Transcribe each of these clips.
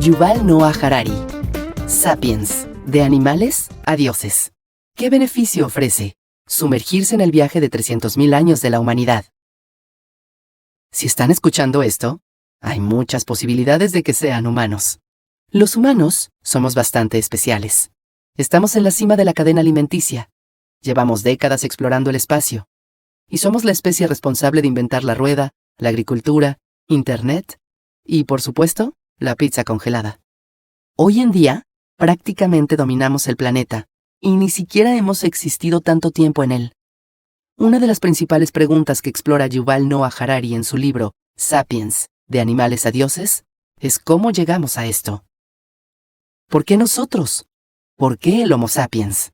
Yuval Noah Harari. Sapiens, de animales a dioses. ¿Qué beneficio ofrece sumergirse en el viaje de 300.000 años de la humanidad? Si están escuchando esto, hay muchas posibilidades de que sean humanos. Los humanos somos bastante especiales. Estamos en la cima de la cadena alimenticia. Llevamos décadas explorando el espacio. Y somos la especie responsable de inventar la rueda, la agricultura, Internet y, por supuesto, la pizza congelada. Hoy en día, prácticamente dominamos el planeta y ni siquiera hemos existido tanto tiempo en él. Una de las principales preguntas que explora Yuval Noah Harari en su libro Sapiens, de animales a dioses, es cómo llegamos a esto. ¿Por qué nosotros? ¿Por qué el Homo sapiens?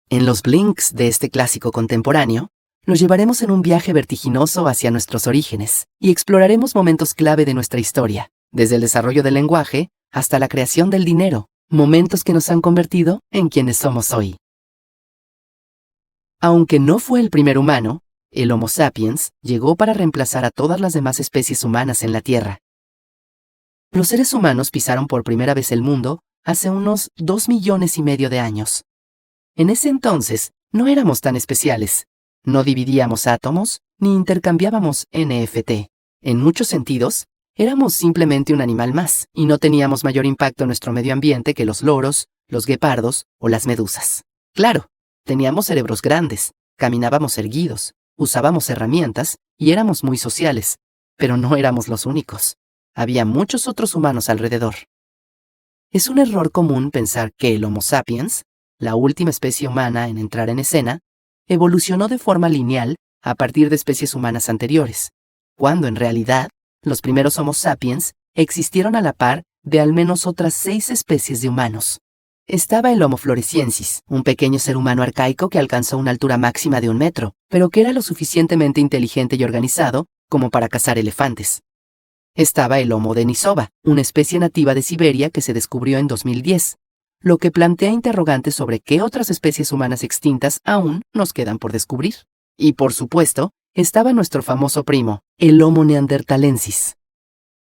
En los blinks de este clásico contemporáneo, los llevaremos en un viaje vertiginoso hacia nuestros orígenes y exploraremos momentos clave de nuestra historia, desde el desarrollo del lenguaje hasta la creación del dinero, momentos que nos han convertido en quienes somos hoy. Aunque no fue el primer humano, el Homo sapiens llegó para reemplazar a todas las demás especies humanas en la Tierra. Los seres humanos pisaron por primera vez el mundo hace unos 2,5 millones de años. En ese entonces no éramos tan especiales. No dividíamos átomos ni intercambiábamos NFT. En muchos sentidos, éramos simplemente un animal más y no teníamos mayor impacto en nuestro medio ambiente que los loros, los guepardos o las medusas. Claro, teníamos cerebros grandes, caminábamos erguidos, usábamos herramientas y éramos muy sociales, pero no éramos los únicos. Había muchos otros humanos alrededor. Es un error común pensar que el Homo sapiens, la última especie humana en entrar en escena, evolucionó de forma lineal a partir de especies humanas anteriores, cuando en realidad los primeros Homo sapiens existieron a la par de al menos otras 6 especies de humanos. Estaba el Homo floresiensis, un pequeño ser humano arcaico que alcanzó una altura máxima de 1 metro, pero que era lo suficientemente inteligente y organizado como para cazar elefantes. Estaba el Homo denisova, una especie nativa de Siberia que se descubrió en 2010, lo que plantea interrogantes sobre qué otras especies humanas extintas aún nos quedan por descubrir. Y por supuesto, estaba nuestro famoso primo, el Homo neanderthalensis.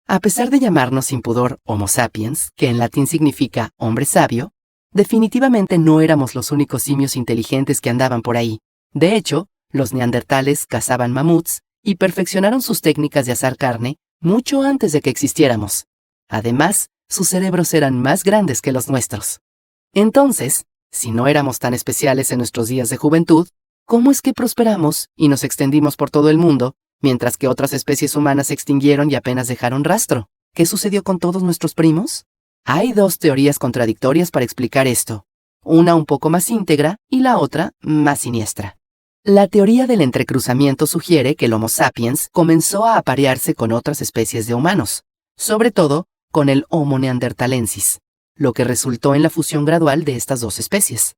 A pesar de llamarnos sin pudor Homo sapiens, que en latín significa hombre sabio, definitivamente no éramos los únicos simios inteligentes que andaban por ahí. De hecho, los neandertales cazaban mamuts y perfeccionaron sus técnicas de asar carne mucho antes de que existiéramos. Además, sus cerebros eran más grandes que los nuestros. Entonces, si no éramos tan especiales en nuestros días de juventud, ¿cómo es que prosperamos y nos extendimos por todo el mundo, mientras que otras especies humanas se extinguieron y apenas dejaron rastro? ¿Qué sucedió con todos nuestros primos? Hay 2 teorías contradictorias para explicar esto, una un poco más íntegra y la otra más siniestra. La teoría del entrecruzamiento sugiere que el Homo sapiens comenzó a aparearse con otras especies de humanos, sobre todo con el Homo neanderthalensis, lo que resultó en la fusión gradual de estas 2 especies.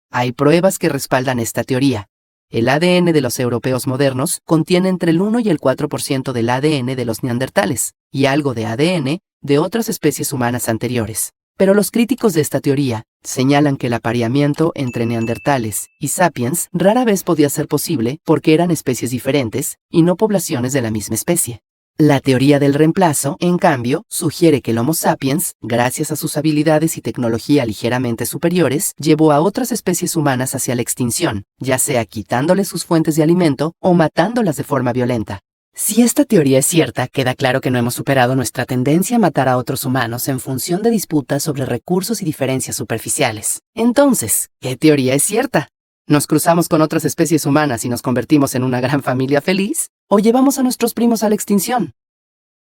Hay pruebas que respaldan esta teoría. El ADN de los europeos modernos contiene entre el 1 y el 4% del ADN de los neandertales y algo de ADN de otras especies humanas anteriores. Pero los críticos de esta teoría señalan que el apareamiento entre neandertales y sapiens rara vez podía ser posible porque eran especies diferentes y no poblaciones de la misma especie. La teoría del reemplazo, en cambio, sugiere que el Homo sapiens, gracias a sus habilidades y tecnología ligeramente superiores, llevó a otras especies humanas hacia la extinción, ya sea quitándoles sus fuentes de alimento o matándolas de forma violenta. Si esta teoría es cierta, queda claro que no hemos superado nuestra tendencia a matar a otros humanos en función de disputas sobre recursos y diferencias superficiales. Entonces, ¿qué teoría es cierta? ¿Nos cruzamos con otras especies humanas y nos convertimos en una gran familia feliz? ¿O llevamos a nuestros primos a la extinción?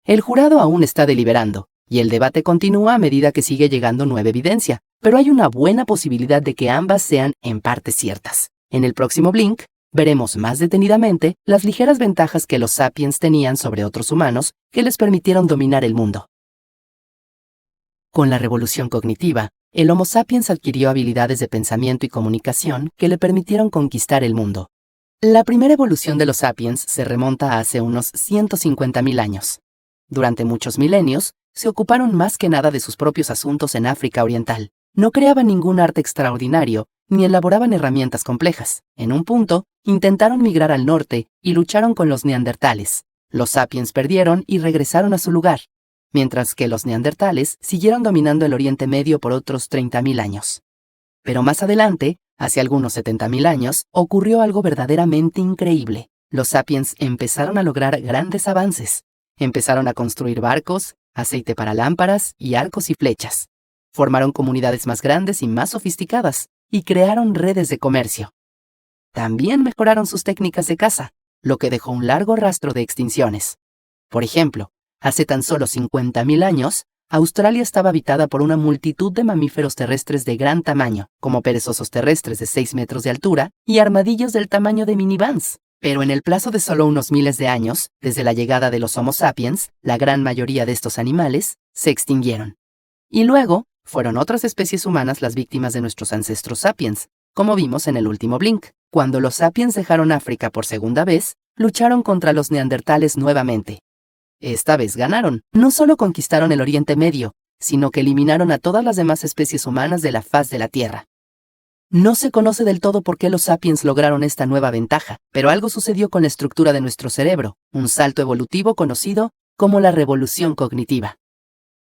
El jurado aún está deliberando, y el debate continúa a medida que sigue llegando nueva evidencia, pero hay una buena posibilidad de que ambas sean en parte ciertas. En el próximo Blink, veremos más detenidamente las ligeras ventajas que los sapiens tenían sobre otros humanos que les permitieron dominar el mundo. Con la revolución cognitiva, el Homo sapiens adquirió habilidades de pensamiento y comunicación que le permitieron conquistar el mundo. La primera evolución de los sapiens se remonta a hace unos 150.000 años. Durante muchos milenios, se ocuparon más que nada de sus propios asuntos en África Oriental. No creaban ningún arte extraordinario, ni elaboraban herramientas complejas. En un punto, intentaron migrar al norte y lucharon con los neandertales. Los sapiens perdieron y regresaron a su lugar. mientras que los neandertales siguieron dominando el Oriente Medio por otros 30.000 años. Pero más adelante, hace algunos 70.000 años, ocurrió algo verdaderamente increíble. Los sapiens empezaron a lograr grandes avances. Empezaron a construir barcos, aceite para lámparas y arcos y flechas. Formaron comunidades más grandes y más sofisticadas, y crearon redes de comercio. También mejoraron sus técnicas de caza, lo que dejó un largo rastro de extinciones. Por ejemplo, hace tan solo 50.000 años, Australia estaba habitada por una multitud de mamíferos terrestres de gran tamaño, como perezosos terrestres de 6 metros de altura y armadillos del tamaño de minivans. Pero en el plazo de solo unos miles de años, desde la llegada de los Homo sapiens, la gran mayoría de estos animales se extinguieron. Y luego, fueron otras especies humanas las víctimas de nuestros ancestros sapiens, como vimos en el último Blink. Cuando los sapiens dejaron África por segunda vez, lucharon contra los neandertales nuevamente. Esta vez ganaron. No solo conquistaron el Oriente Medio, sino que eliminaron a todas las demás especies humanas de la faz de la Tierra. No se conoce del todo por qué los sapiens lograron esta nueva ventaja, pero algo sucedió con la estructura de nuestro cerebro, un salto evolutivo conocido como la revolución cognitiva.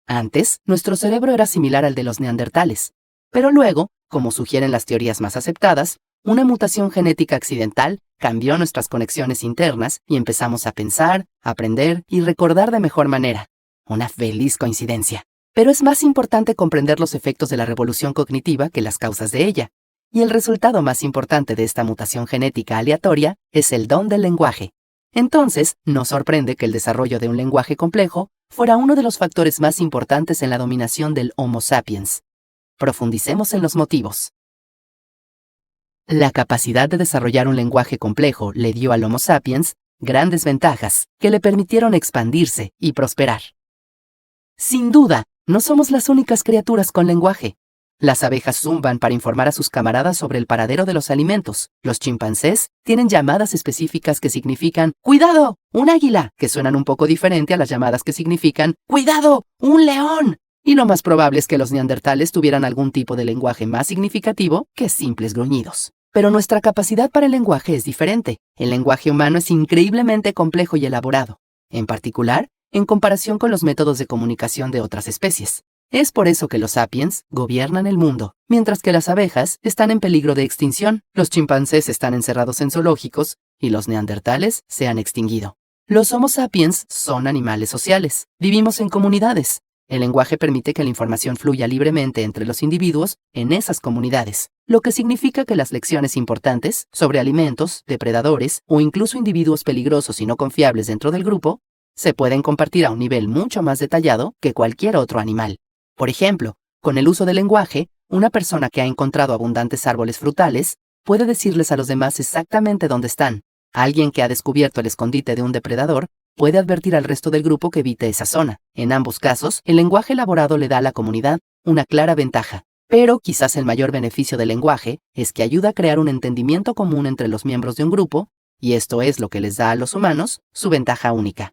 Antes, nuestro cerebro era similar al de los neandertales, pero luego, como sugieren las teorías más aceptadas, una mutación genética accidental cambió nuestras conexiones internas y empezamos a pensar, aprender y recordar de mejor manera. Una feliz coincidencia. Pero es más importante comprender los efectos de la revolución cognitiva que las causas de ella. Y el resultado más importante de esta mutación genética aleatoria es el don del lenguaje. Entonces, no sorprende que el desarrollo de un lenguaje complejo fuera uno de los factores más importantes en la dominación del Homo sapiens. Profundicemos en los motivos. La capacidad de desarrollar un lenguaje complejo le dio al Homo sapiens grandes ventajas que le permitieron expandirse y prosperar. Sin duda, no somos las únicas criaturas con lenguaje. Las abejas zumban para informar a sus camaradas sobre el paradero de los alimentos. Los chimpancés tienen llamadas específicas que significan ¡Cuidado! ¡Un águila! Que suenan un poco diferente a las llamadas que significan ¡Cuidado! ¡Un león! Y lo más probable es que los neandertales tuvieran algún tipo de lenguaje más significativo que simples gruñidos. Pero nuestra capacidad para el lenguaje es diferente. El lenguaje humano es increíblemente complejo y elaborado, en particular, en comparación con los métodos de comunicación de otras especies. Es por eso que los sapiens gobiernan el mundo, mientras que las abejas están en peligro de extinción, los chimpancés están encerrados en zoológicos y los neandertales se han extinguido. Los Homo sapiens son animales sociales. Vivimos en comunidades. El lenguaje permite que la información fluya libremente entre los individuos en esas comunidades, lo que significa que las lecciones importantes sobre alimentos, depredadores o incluso individuos peligrosos y no confiables dentro del grupo se pueden compartir a un nivel mucho más detallado que cualquier otro animal. Por ejemplo, con el uso del lenguaje, una persona que ha encontrado abundantes árboles frutales puede decirles a los demás exactamente dónde están. Alguien que ha descubierto el escondite de un depredador puede advertir al resto del grupo que evite esa zona. En ambos casos, el lenguaje elaborado le da a la comunidad una clara ventaja. Pero quizás el mayor beneficio del lenguaje es que ayuda a crear un entendimiento común entre los miembros de un grupo, y esto es lo que les da a los humanos su ventaja única.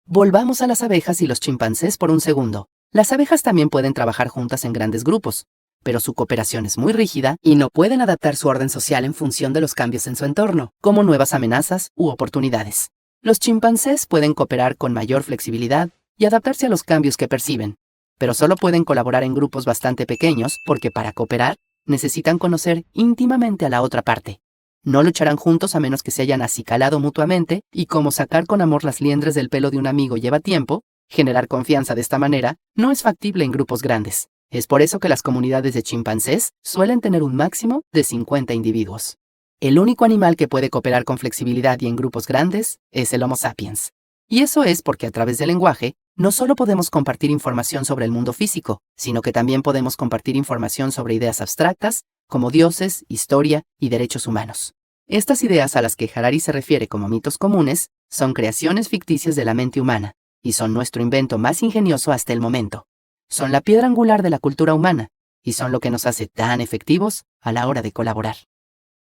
Volvamos a las abejas y los chimpancés por un segundo. Las abejas también pueden trabajar juntas en grandes grupos, pero su cooperación es muy rígida y no pueden adaptar su orden social en función de los cambios en su entorno, como nuevas amenazas u oportunidades. Los chimpancés pueden cooperar con mayor flexibilidad y adaptarse a los cambios que perciben, pero solo pueden colaborar en grupos bastante pequeños porque para cooperar necesitan conocer íntimamente a la otra parte. No lucharán juntos a menos que se hayan acicalado mutuamente y como sacar con amor las liendres del pelo de un amigo lleva tiempo, generar confianza de esta manera no es factible en grupos grandes. Es por eso que las comunidades de chimpancés suelen tener un máximo de 50 individuos. El único animal que puede cooperar con flexibilidad y en grupos grandes es el Homo sapiens. Y eso es porque a través del lenguaje no solo podemos compartir información sobre el mundo físico, sino que también podemos compartir información sobre ideas abstractas como dioses, historia y derechos humanos. Estas ideas a las que Harari se refiere como mitos comunes son creaciones ficticias de la mente humana y son nuestro invento más ingenioso hasta el momento. Son la piedra angular de la cultura humana y son lo que nos hace tan efectivos a la hora de colaborar.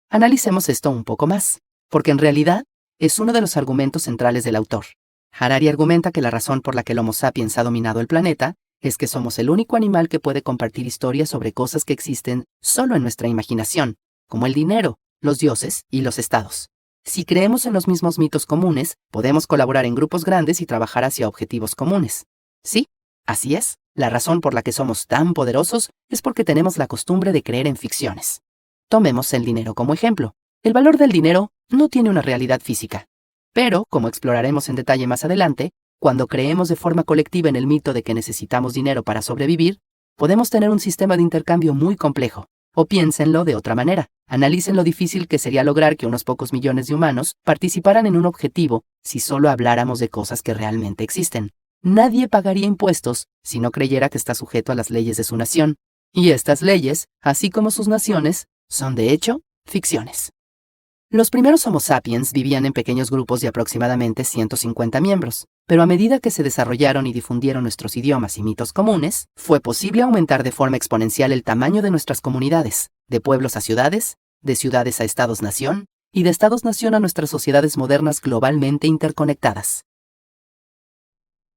Analicemos esto un poco más, porque en realidad es uno de los argumentos centrales del autor. Harari argumenta que la razón por la que el Homo sapiens ha dominado el planeta es que somos el único animal que puede compartir historias sobre cosas que existen solo en nuestra imaginación, como el dinero, los dioses y los estados. Si creemos en los mismos mitos comunes, podemos colaborar en grupos grandes y trabajar hacia objetivos comunes. Sí, así es. La razón por la que somos tan poderosos es porque tenemos la costumbre de creer en ficciones. Tomemos el dinero como ejemplo. El valor del dinero no tiene una realidad física. Pero, como exploraremos en detalle más adelante, cuando creemos de forma colectiva en el mito de que necesitamos dinero para sobrevivir, podemos tener un sistema de intercambio muy complejo. O piénsenlo de otra manera. Analicen lo difícil que sería lograr que unos pocos millones de humanos participaran en un objetivo si solo habláramos de cosas que realmente existen. Nadie pagaría impuestos si no creyera que está sujeto a las leyes de su nación. Y estas leyes, así como sus naciones, son de hecho ficciones. Los primeros Homo sapiens vivían en pequeños grupos de aproximadamente 150 miembros, pero a medida que se desarrollaron y difundieron nuestros idiomas y mitos comunes, fue posible aumentar de forma exponencial el tamaño de nuestras comunidades, de pueblos a ciudades, de ciudades a estados-nación, y de estados-nación a nuestras sociedades modernas globalmente interconectadas.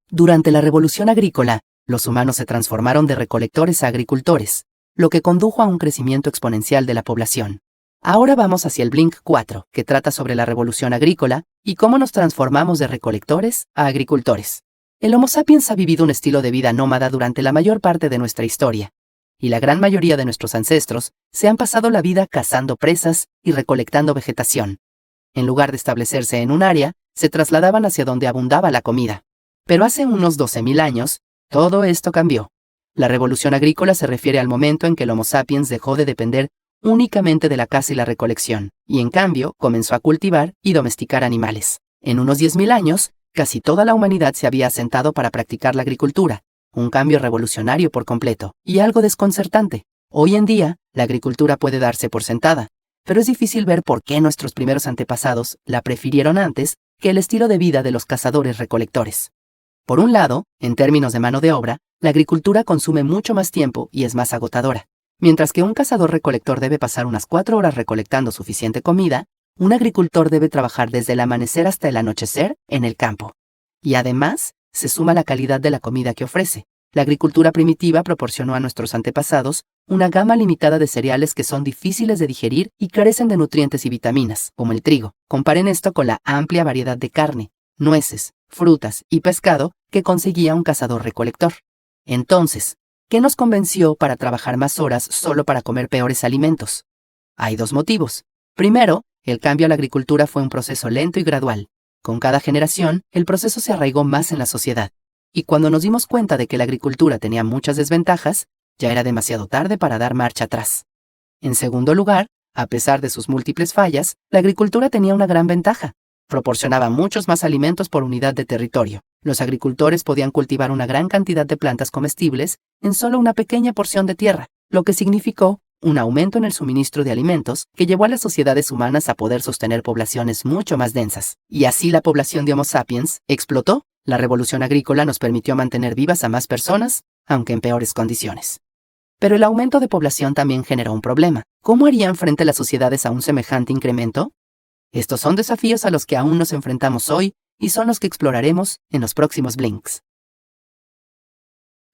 Durante la Revolución Agrícola, los humanos se transformaron de recolectores a agricultores, lo que condujo a un crecimiento exponencial de la población. Ahora vamos hacia el Blink 4, que trata sobre la revolución agrícola y cómo nos transformamos de recolectores a agricultores. El Homo sapiens ha vivido un estilo de vida nómada durante la mayor parte de nuestra historia, y la gran mayoría de nuestros ancestros se han pasado la vida cazando presas y recolectando vegetación. En lugar de establecerse en un área, se trasladaban hacia donde abundaba la comida. Pero hace unos 12.000 años, todo esto cambió. La revolución agrícola se refiere al momento en que el Homo sapiens dejó de depender únicamente de la caza y la recolección, y en cambio comenzó a cultivar y domesticar animales. En unos 10.000 años, casi toda la humanidad se había asentado para practicar la agricultura, un cambio revolucionario por completo, y algo desconcertante. Hoy en día, la agricultura puede darse por sentada, pero es difícil ver por qué nuestros primeros antepasados la prefirieron antes que el estilo de vida de los cazadores-recolectores. Por un lado, en términos de mano de obra, la agricultura consume mucho más tiempo y es más agotadora. Mientras que un cazador-recolector debe pasar unas 4 horas recolectando suficiente comida, un agricultor debe trabajar desde el amanecer hasta el anochecer en el campo. Y además, se suma la calidad de la comida que ofrece. La agricultura primitiva proporcionó a nuestros antepasados una gama limitada de cereales que son difíciles de digerir y carecen de nutrientes y vitaminas, como el trigo. Comparen esto con la amplia variedad de carne, nueces, frutas y pescado que conseguía un cazador-recolector. Entonces, ¿qué nos convenció para trabajar más horas solo para comer peores alimentos? Hay 2 motivos. Primero, el cambio a la agricultura fue un proceso lento y gradual. Con cada generación, el proceso se arraigó más en la sociedad. Y cuando nos dimos cuenta de que la agricultura tenía muchas desventajas, ya era demasiado tarde para dar marcha atrás. En segundo lugar, a pesar de sus múltiples fallas, la agricultura tenía una gran ventaja. Proporcionaba muchos más alimentos por unidad de territorio. Los agricultores podían cultivar una gran cantidad de plantas comestibles en solo una pequeña porción de tierra, lo que significó un aumento en el suministro de alimentos que llevó a las sociedades humanas a poder sostener poblaciones mucho más densas. Y así la población de Homo sapiens explotó. La revolución agrícola nos permitió mantener vivas a más personas, aunque en peores condiciones. Pero el aumento de población también generó un problema. ¿Cómo harían frente las sociedades a un semejante incremento? Estos son desafíos a los que aún nos enfrentamos hoy y son los que exploraremos en los próximos Blinks.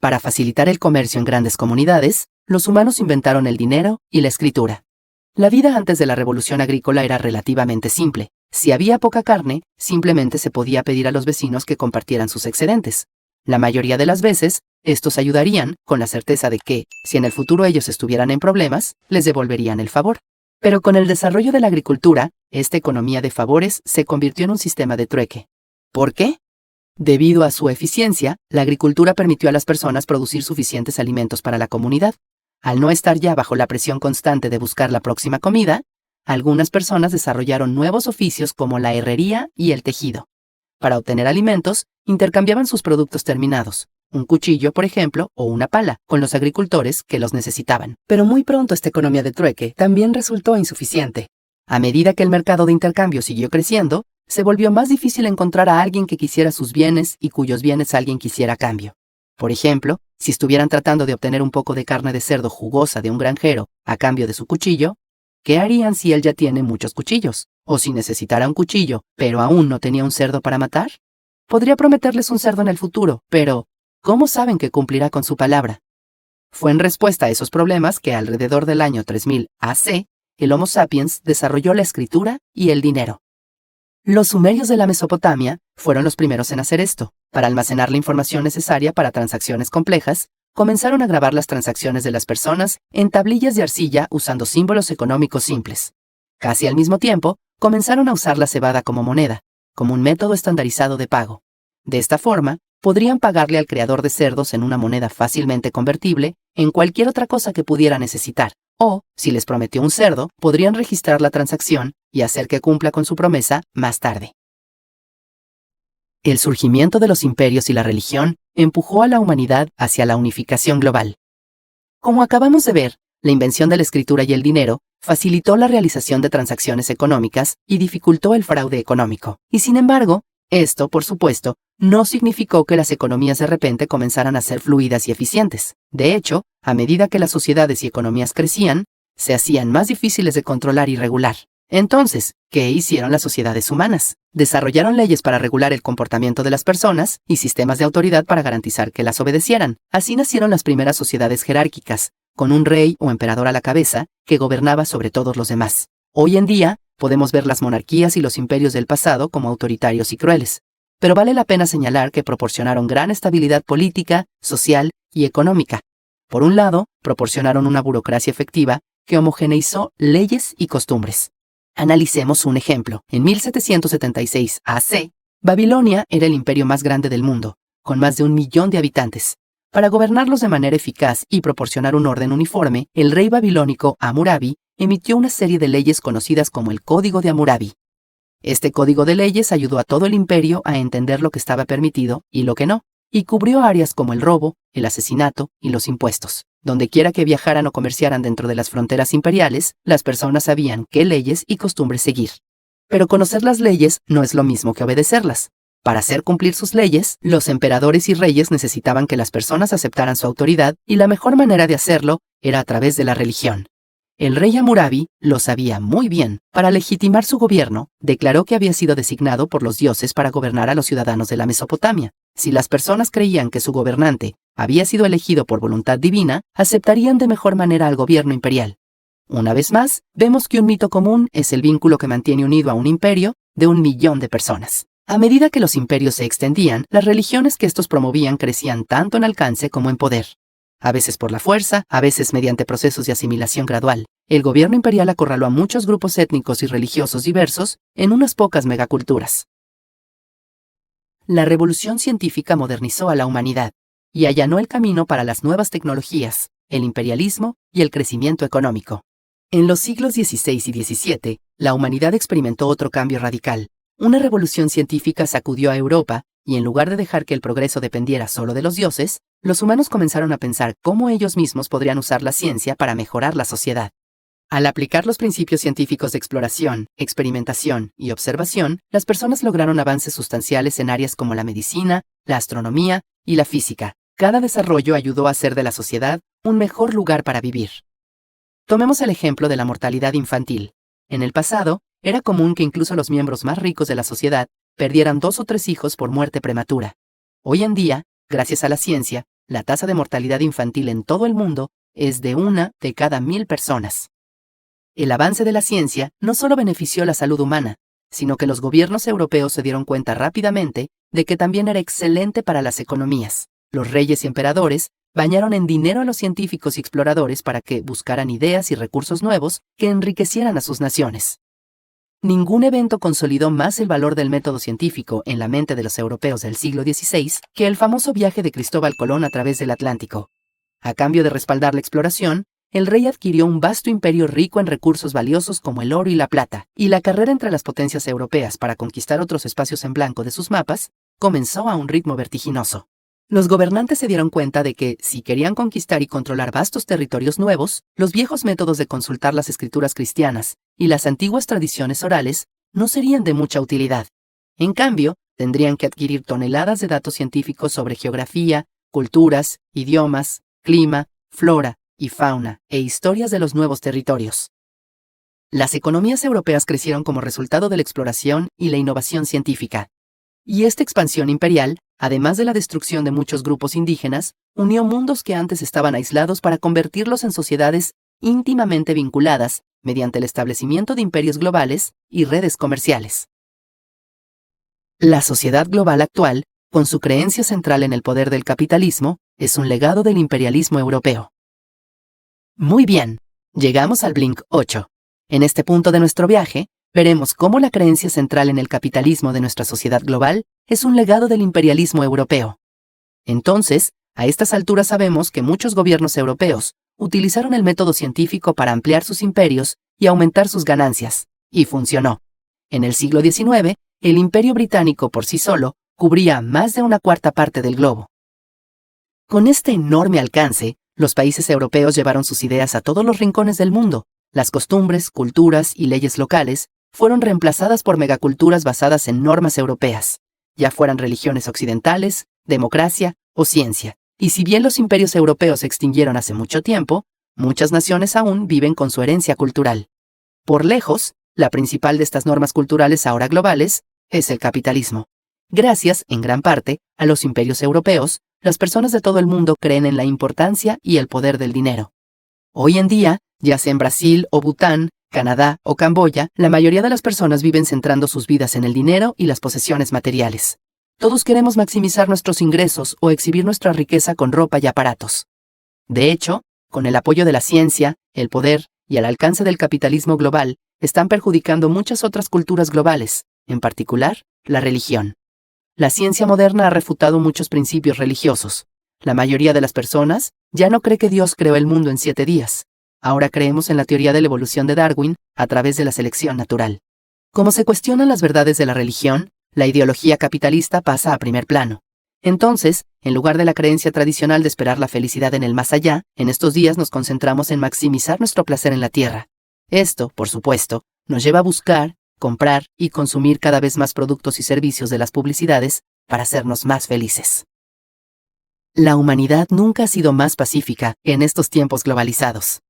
Para facilitar el comercio en grandes comunidades, los humanos inventaron el dinero y la escritura. La vida antes de la revolución agrícola era relativamente simple. Si había poca carne, simplemente se podía pedir a los vecinos que compartieran sus excedentes. La mayoría de las veces, estos ayudarían con la certeza de que, si en el futuro ellos estuvieran en problemas, les devolverían el favor. Pero con el desarrollo de la agricultura, esta economía de favores se convirtió en un sistema de trueque. ¿Por qué? Debido a su eficiencia, la agricultura permitió a las personas producir suficientes alimentos para la comunidad. Al no estar ya bajo la presión constante de buscar la próxima comida, algunas personas desarrollaron nuevos oficios como la herrería y el tejido. Para obtener alimentos, intercambiaban sus productos terminados, un cuchillo, por ejemplo, o una pala, con los agricultores que los necesitaban. Pero muy pronto esta economía de trueque también resultó insuficiente. A medida que el mercado de intercambio siguió creciendo, se volvió más difícil encontrar a alguien que quisiera sus bienes y cuyos bienes alguien quisiera a cambio. Por ejemplo, si estuvieran tratando de obtener un poco de carne de cerdo jugosa de un granjero a cambio de su cuchillo, ¿qué harían si él ya tiene muchos cuchillos? ¿O si necesitara un cuchillo, pero aún no tenía un cerdo para matar? Podría prometerles un cerdo en el futuro, pero ¿cómo saben que cumplirá con su palabra? Fue en respuesta a esos problemas que alrededor del año 3000 AC, el Homo sapiens desarrolló la escritura y el dinero. Los sumerios de la Mesopotamia fueron los primeros en hacer esto. Para almacenar la información necesaria para transacciones complejas, comenzaron a grabar las transacciones de las personas en tablillas de arcilla usando símbolos económicos simples. Casi al mismo tiempo, comenzaron a usar la cebada como moneda, como un método estandarizado de pago. De esta forma, podrían pagarle al criador de cerdos en una moneda fácilmente convertible en cualquier otra cosa que pudiera necesitar. O, si les prometió un cerdo, podrían registrar la transacción y hacer que cumpla con su promesa más tarde. El surgimiento de los imperios y la religión empujó a la humanidad hacia la unificación global. Como acabamos de ver, la invención de la escritura y el dinero facilitó la realización de transacciones económicas y dificultó el fraude económico. Y sin embargo, esto, por supuesto, no significó que las economías de repente comenzaran a ser fluidas y eficientes. De hecho, a medida que las sociedades y economías crecían, se hacían más difíciles de controlar y regular. Entonces, ¿qué hicieron las sociedades humanas? Desarrollaron leyes para regular el comportamiento de las personas y sistemas de autoridad para garantizar que las obedecieran. Así nacieron las primeras sociedades jerárquicas, con un rey o emperador a la cabeza que gobernaba sobre todos los demás. Hoy en día, podemos ver las monarquías y los imperios del pasado como autoritarios y crueles, pero vale la pena señalar que proporcionaron gran estabilidad política, social y económica. Por un lado, proporcionaron una burocracia efectiva que homogeneizó leyes y costumbres. Analicemos un ejemplo. En 1776 AC, Babilonia era el imperio más grande del mundo, con más de 1 millón de habitantes. Para gobernarlos de manera eficaz y proporcionar un orden uniforme, el rey babilónico Hammurabi emitió una serie de leyes conocidas como el Código de Hammurabi. Este código de leyes ayudó a todo el imperio a entender lo que estaba permitido y lo que no, y cubrió áreas como el robo, el asesinato y los impuestos. Donde quiera que viajaran o comerciaran dentro de las fronteras imperiales, las personas sabían qué leyes y costumbres seguir. Pero conocer las leyes no es lo mismo que obedecerlas. Para hacer cumplir sus leyes, los emperadores y reyes necesitaban que las personas aceptaran su autoridad y la mejor manera de hacerlo era a través de la religión. El rey Hammurabi lo sabía muy bien. Para legitimar su gobierno, declaró que había sido designado por los dioses para gobernar a los ciudadanos de la Mesopotamia. Si las personas creían que su gobernante había sido elegido por voluntad divina, aceptarían de mejor manera al gobierno imperial. Una vez más, vemos que un mito común es el vínculo que mantiene unido a un imperio de 1 millón de personas. A medida que los imperios se extendían, las religiones que estos promovían crecían tanto en alcance como en poder. A veces por la fuerza, a veces mediante procesos de asimilación gradual. El gobierno imperial acorraló a muchos grupos étnicos y religiosos diversos en unas pocas megaculturas. La revolución científica modernizó a la humanidad y allanó el camino para las nuevas tecnologías, el imperialismo y el crecimiento económico. En los siglos XVI y XVII, la humanidad experimentó otro cambio radical. Una revolución científica sacudió a Europa, y en lugar de dejar que el progreso dependiera solo de los dioses, los humanos comenzaron a pensar cómo ellos mismos podrían usar la ciencia para mejorar la sociedad. Al aplicar los principios científicos de exploración, experimentación y observación, las personas lograron avances sustanciales en áreas como la medicina, la astronomía y la física. Cada desarrollo ayudó a hacer de la sociedad un mejor lugar para vivir. Tomemos el ejemplo de la mortalidad infantil. En el pasado, era común que incluso los miembros más ricos de la sociedad perdieran 2 o 3 hijos por muerte prematura. Hoy en día, gracias a la ciencia, la tasa de mortalidad infantil en todo el mundo es de 1 de cada 1000 personas. El avance de la ciencia no solo benefició la salud humana, sino que los gobiernos europeos se dieron cuenta rápidamente de que también era excelente para las economías. Los reyes y emperadores bañaron en dinero a los científicos y exploradores para que buscaran ideas y recursos nuevos que enriquecieran a sus naciones. Ningún evento consolidó más el valor del método científico en la mente de los europeos del siglo XVI que el famoso viaje de Cristóbal Colón a través del Atlántico. A cambio de respaldar la exploración, el rey adquirió un vasto imperio rico en recursos valiosos como el oro y la plata, y la carrera entre las potencias europeas para conquistar otros espacios en blanco de sus mapas comenzó a un ritmo vertiginoso. Los gobernantes se dieron cuenta de que, si querían conquistar y controlar vastos territorios nuevos, los viejos métodos de consultar las escrituras cristianas y las antiguas tradiciones orales no serían de mucha utilidad. En cambio, tendrían que adquirir toneladas de datos científicos sobre geografía, culturas, idiomas, clima, flora y fauna e historias de los nuevos territorios. Las economías europeas crecieron como resultado de la exploración y la innovación científica. Y esta expansión imperial, además de la destrucción de muchos grupos indígenas, unió mundos que antes estaban aislados para convertirlos en sociedades íntimamente vinculadas mediante el establecimiento de imperios globales y redes comerciales. La sociedad global actual, con su creencia central en el poder del capitalismo, es un legado del imperialismo europeo. Muy bien, llegamos al Blink 8. En este punto de nuestro viaje, veremos cómo la creencia central en el capitalismo de nuestra sociedad global es un legado del imperialismo europeo. Entonces, a estas alturas sabemos que muchos gobiernos europeos utilizaron el método científico para ampliar sus imperios y aumentar sus ganancias, y funcionó. En el siglo XIX, el Imperio Británico por sí solo cubría más de una cuarta parte del globo. Con este enorme alcance, los países europeos llevaron sus ideas a todos los rincones del mundo. Las costumbres, culturas y leyes locales fueron reemplazadas por megaculturas basadas en normas europeas, ya fueran religiones occidentales, democracia o ciencia. Y si bien los imperios europeos se extinguieron hace mucho tiempo, muchas naciones aún viven con su herencia cultural. Por lejos, la principal de estas normas culturales ahora globales es el capitalismo. Gracias, en gran parte, a los imperios europeos, las personas de todo el mundo creen en la importancia y el poder del dinero. Hoy en día, ya sea en Brasil o Bután, Canadá o Camboya, la mayoría de las personas viven centrando sus vidas en el dinero y las posesiones materiales. Todos queremos maximizar nuestros ingresos o exhibir nuestra riqueza con ropa y aparatos. De hecho, con el apoyo de la ciencia, el poder y el alcance del capitalismo global, están perjudicando muchas otras culturas globales, en particular, la religión. La ciencia moderna ha refutado muchos principios religiosos. La mayoría de las personas ya no cree que Dios creó el mundo en 7 días. Ahora creemos en la teoría de la evolución de Darwin a través de la selección natural. Como se cuestionan las verdades de la religión, la ideología capitalista pasa a primer plano. Entonces, en lugar de la creencia tradicional de esperar la felicidad en el más allá, en estos días nos concentramos en maximizar nuestro placer en la tierra. Esto, por supuesto, nos lleva a buscar, comprar y consumir cada vez más productos y servicios de las publicidades para hacernos más felices. La humanidad nunca ha sido más pacífica que en estos tiempos globalizados.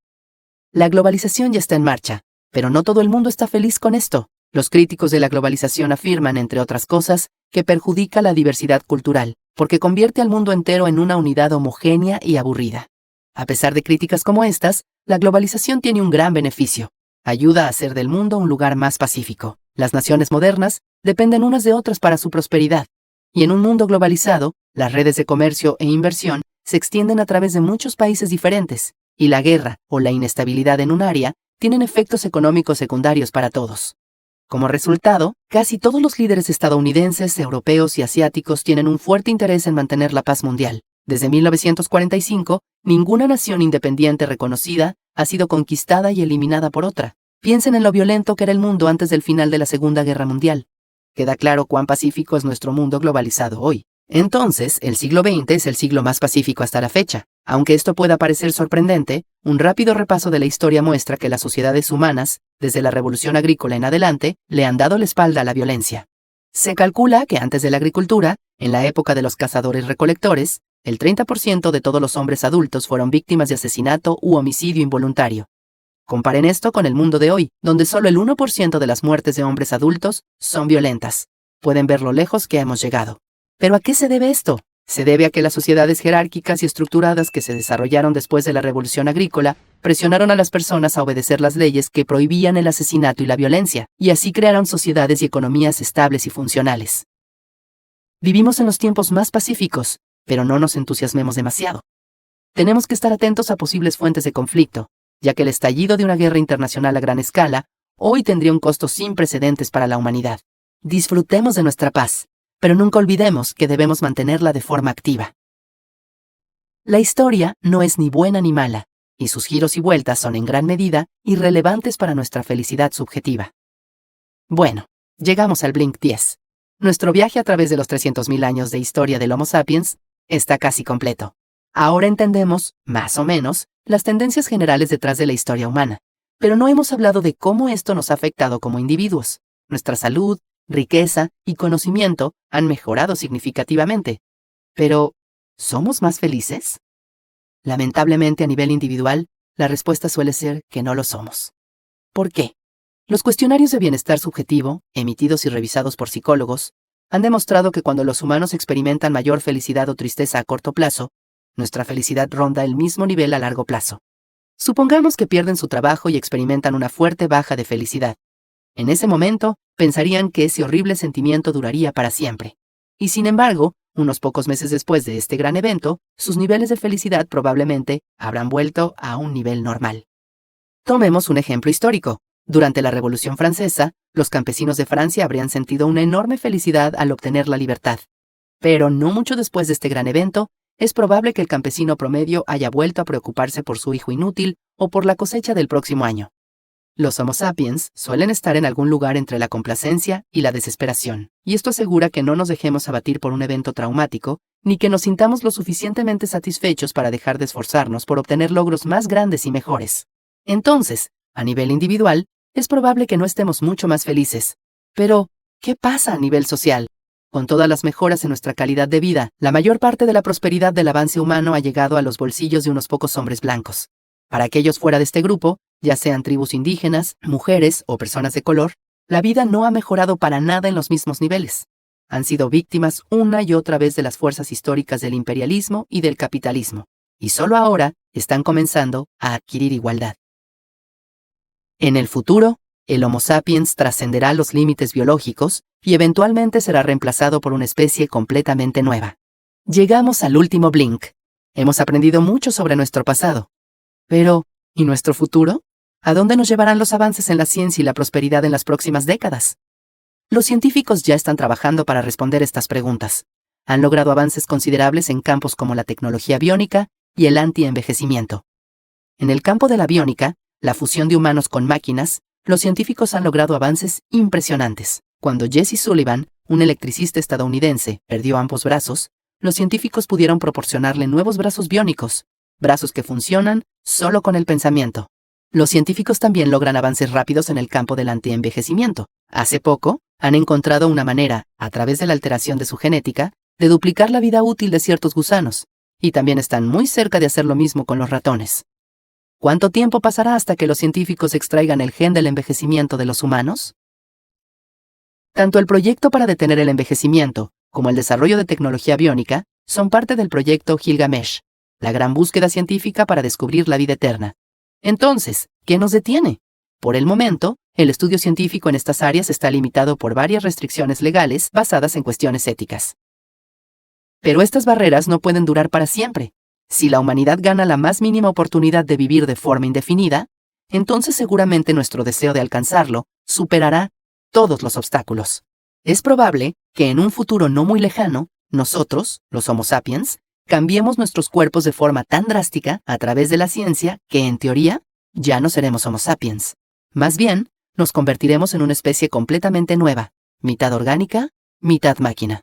La globalización ya está en marcha, pero no todo el mundo está feliz con esto. Los críticos de la globalización afirman, entre otras cosas, que perjudica la diversidad cultural, porque convierte al mundo entero en una unidad homogénea y aburrida. A pesar de críticas como estas, la globalización tiene un gran beneficio. Ayuda a hacer del mundo un lugar más pacífico. Las naciones modernas dependen unas de otras para su prosperidad. Y en un mundo globalizado, las redes de comercio e inversión se extienden a través de muchos países diferentes, y la guerra o la inestabilidad en un área tienen efectos económicos secundarios para todos. Como resultado, casi todos los líderes estadounidenses, europeos y asiáticos tienen un fuerte interés en mantener la paz mundial. Desde 1945, ninguna nación independiente reconocida ha sido conquistada y eliminada por otra. Piensen en lo violento que era el mundo antes del final de la Segunda Guerra Mundial. Queda claro cuán pacífico es nuestro mundo globalizado hoy. Entonces, el siglo XX es el siglo más pacífico hasta la fecha. Aunque esto pueda parecer sorprendente, un rápido repaso de la historia muestra que las sociedades humanas, desde la Revolución Agrícola en adelante, le han dado la espalda a la violencia. Se calcula que antes de la agricultura, en la época de los cazadores-recolectores, el 30% de todos los hombres adultos fueron víctimas de asesinato u homicidio involuntario. Comparen esto con el mundo de hoy, donde solo el 1% de las muertes de hombres adultos son violentas. Pueden ver lo lejos que hemos llegado. ¿Pero a qué se debe esto? Se debe a que las sociedades jerárquicas y estructuradas que se desarrollaron después de la Revolución Agrícola presionaron a las personas a obedecer las leyes que prohibían el asesinato y la violencia, y así crearon sociedades y economías estables y funcionales. Vivimos en los tiempos más pacíficos, pero no nos entusiasmemos demasiado. Tenemos que estar atentos a posibles fuentes de conflicto, ya que el estallido de una guerra internacional a gran escala hoy tendría un costo sin precedentes para la humanidad. Disfrutemos de nuestra paz, pero nunca olvidemos que debemos mantenerla de forma activa. La historia no es ni buena ni mala, y sus giros y vueltas son en gran medida irrelevantes para nuestra felicidad subjetiva. Bueno, llegamos al Blink 10. Nuestro viaje a través de los 300.000 años de historia del Homo sapiens está casi completo. Ahora entendemos, más o menos, las tendencias generales detrás de la historia humana, pero no hemos hablado de cómo esto nos ha afectado como individuos. Nuestra salud, riqueza y conocimiento han mejorado significativamente. Pero, ¿somos más felices? Lamentablemente, a nivel individual, la respuesta suele ser que no lo somos. ¿Por qué? Los cuestionarios de bienestar subjetivo, emitidos y revisados por psicólogos, han demostrado que cuando los humanos experimentan mayor felicidad o tristeza a corto plazo, nuestra felicidad ronda el mismo nivel a largo plazo. Supongamos que pierden su trabajo y experimentan una fuerte baja de felicidad. En ese momento, pensarían que ese horrible sentimiento duraría para siempre. Y sin embargo, unos pocos meses después de este gran evento, sus niveles de felicidad probablemente habrán vuelto a un nivel normal. Tomemos un ejemplo histórico. Durante la Revolución Francesa, los campesinos de Francia habrían sentido una enorme felicidad al obtener la libertad. Pero no mucho después de este gran evento, es probable que el campesino promedio haya vuelto a preocuparse por su hijo inútil o por la cosecha del próximo año. Los Homo sapiens suelen estar en algún lugar entre la complacencia y la desesperación, y esto asegura que no nos dejemos abatir por un evento traumático, ni que nos sintamos lo suficientemente satisfechos para dejar de esforzarnos por obtener logros más grandes y mejores. Entonces, a nivel individual, es probable que no estemos mucho más felices. Pero, ¿qué pasa a nivel social? Con todas las mejoras en nuestra calidad de vida, la mayor parte de la prosperidad del avance humano ha llegado a los bolsillos de unos pocos hombres blancos. Para aquellos fuera de este grupo, ya sean tribus indígenas, mujeres o personas de color, la vida no ha mejorado para nada en los mismos niveles. Han sido víctimas una y otra vez de las fuerzas históricas del imperialismo y del capitalismo, y solo ahora están comenzando a adquirir igualdad. En el futuro, el Homo sapiens trascenderá los límites biológicos y eventualmente será reemplazado por una especie completamente nueva. Llegamos al último blink. Hemos aprendido mucho sobre nuestro pasado. Pero, ¿y nuestro futuro? ¿A dónde nos llevarán los avances en la ciencia y la prosperidad en las próximas décadas? Los científicos ya están trabajando para responder estas preguntas. Han logrado avances considerables en campos como la tecnología biónica y el anti-envejecimiento. En el campo de la biónica, la fusión de humanos con máquinas, los científicos han logrado avances impresionantes. Cuando Jesse Sullivan, un electricista estadounidense, perdió ambos brazos, los científicos pudieron proporcionarle nuevos brazos biónicos, brazos que funcionan solo con el pensamiento. Los científicos también logran avances rápidos en el campo del antienvejecimiento. Hace poco, han encontrado una manera, a través de la alteración de su genética, de duplicar la vida útil de ciertos gusanos, y también están muy cerca de hacer lo mismo con los ratones. ¿Cuánto tiempo pasará hasta que los científicos extraigan el gen del envejecimiento de los humanos? Tanto el proyecto para detener el envejecimiento como el desarrollo de tecnología biónica son parte del proyecto Gilgamesh, la gran búsqueda científica para descubrir la vida eterna. Entonces, ¿qué nos detiene? Por el momento, el estudio científico en estas áreas está limitado por varias restricciones legales basadas en cuestiones éticas. Pero estas barreras no pueden durar para siempre. Si la humanidad gana la más mínima oportunidad de vivir de forma indefinida, entonces seguramente nuestro deseo de alcanzarlo superará todos los obstáculos. Es probable que en un futuro no muy lejano, nosotros, los Homo sapiens, cambiemos nuestros cuerpos de forma tan drástica a través de la ciencia que, en teoría, ya no seremos Homo sapiens. Más bien, nos convertiremos en una especie completamente nueva, mitad orgánica, mitad máquina.